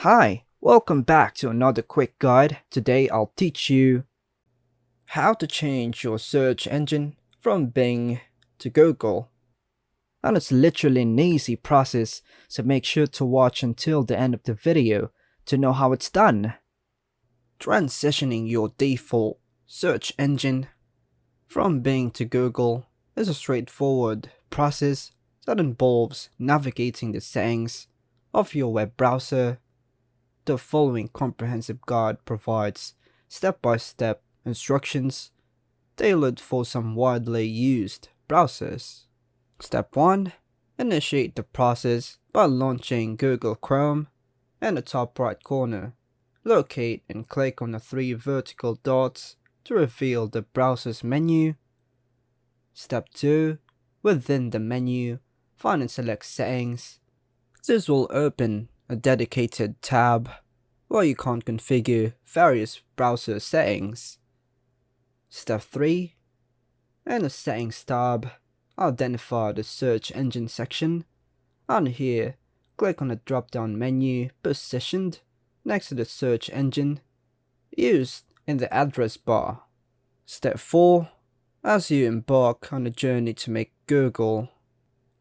Hi, welcome back to another quick guide. Today I'll teach you how to change your search engine from Bing to Google. And it's literally an easy process, so make sure to watch until the end of the video to know how it's done. Transitioning your default search engine from Bing to Google is a straightforward process that involves navigating the settings of your web browser. The following comprehensive guide provides step-by-step instructions tailored for some widely used browsers. Step 1. Initiate the process by launching Google Chrome. In the top right corner, locate and click on the three vertical dots to reveal the browser's menu. Step 2. Within the menu, find and select Settings. This will open a dedicated tab where you can configure various browser settings. Step 3. In the Settings tab, identify the Search Engine section, and here, click on the drop-down menu positioned next to the search engine used in the address bar. Step 4. As you embark on the journey to make Google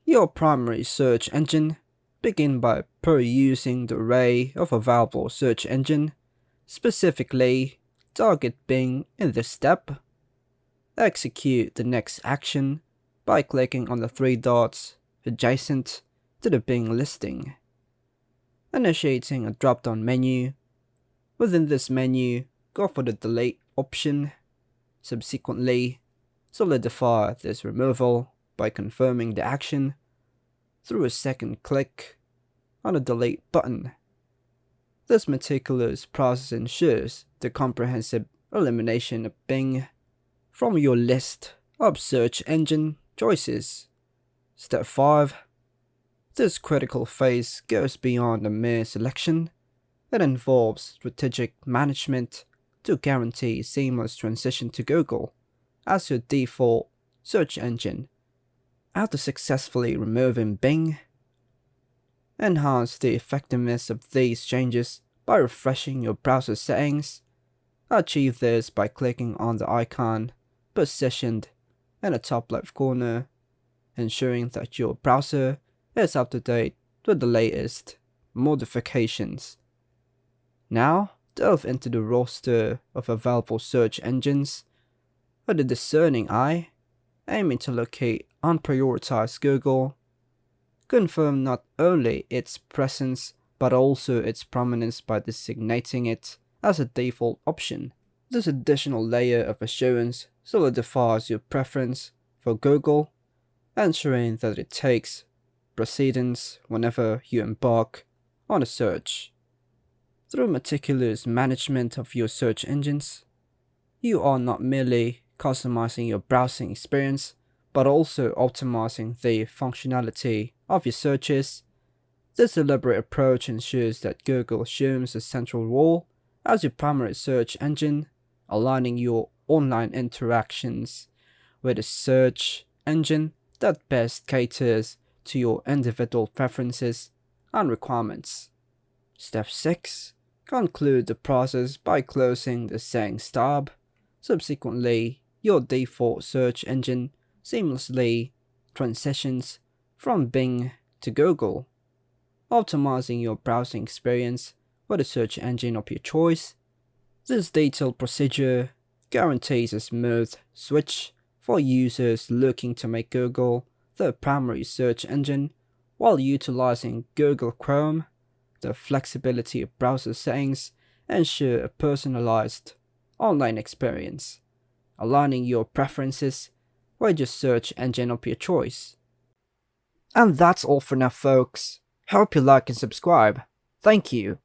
your primary search engine, begin by perusing the array of available search engine, specifically target Bing in this step. Execute the next action by clicking on the three dots adjacent to the Bing listing, initiating a drop-down menu. Within this menu, go for the delete option. Subsequently, solidify this removal by confirming the action through a second click on the delete button. This meticulous process ensures the comprehensive elimination of Bing from your list of search engine choices. Step 5. This critical phase goes beyond a mere selection. It involves strategic management to guarantee seamless transition to Google as your default search engine. After successfully removing Bing, enhance the effectiveness of these changes by refreshing your browser settings. Achieve this by clicking on the icon positioned in the top left corner, ensuring that your browser is up to date with the latest modifications. Now, delve into the roster of available search engines with a discerning eye, aiming to locate unprioritized Google. Confirm not only its presence but also its prominence by designating it as a default option. This additional layer of assurance solidifies your preference for Google, ensuring that it takes precedence whenever you embark on a search. Through meticulous management of your search engines, you are not merely customizing your browsing experience, but also optimizing the functionality of your searches. This deliberate approach ensures that Google assumes a central role as your primary search engine, aligning your online interactions with a search engine that best caters to your individual preferences and requirements. Step 6. Conclude the process by closing the Settings tab. Subsequently, your default search engine seamlessly transitions from Bing to Google, optimizing your browsing experience with a search engine of your choice. This detailed procedure guarantees a smooth switch for users looking to make Google their primary search engine while utilizing Google Chrome. The flexibility of browser settings ensure a personalized online experience, aligning your preferences with your search engine of your choice. And that's all for now, folks. Hope you like and subscribe. Thank you.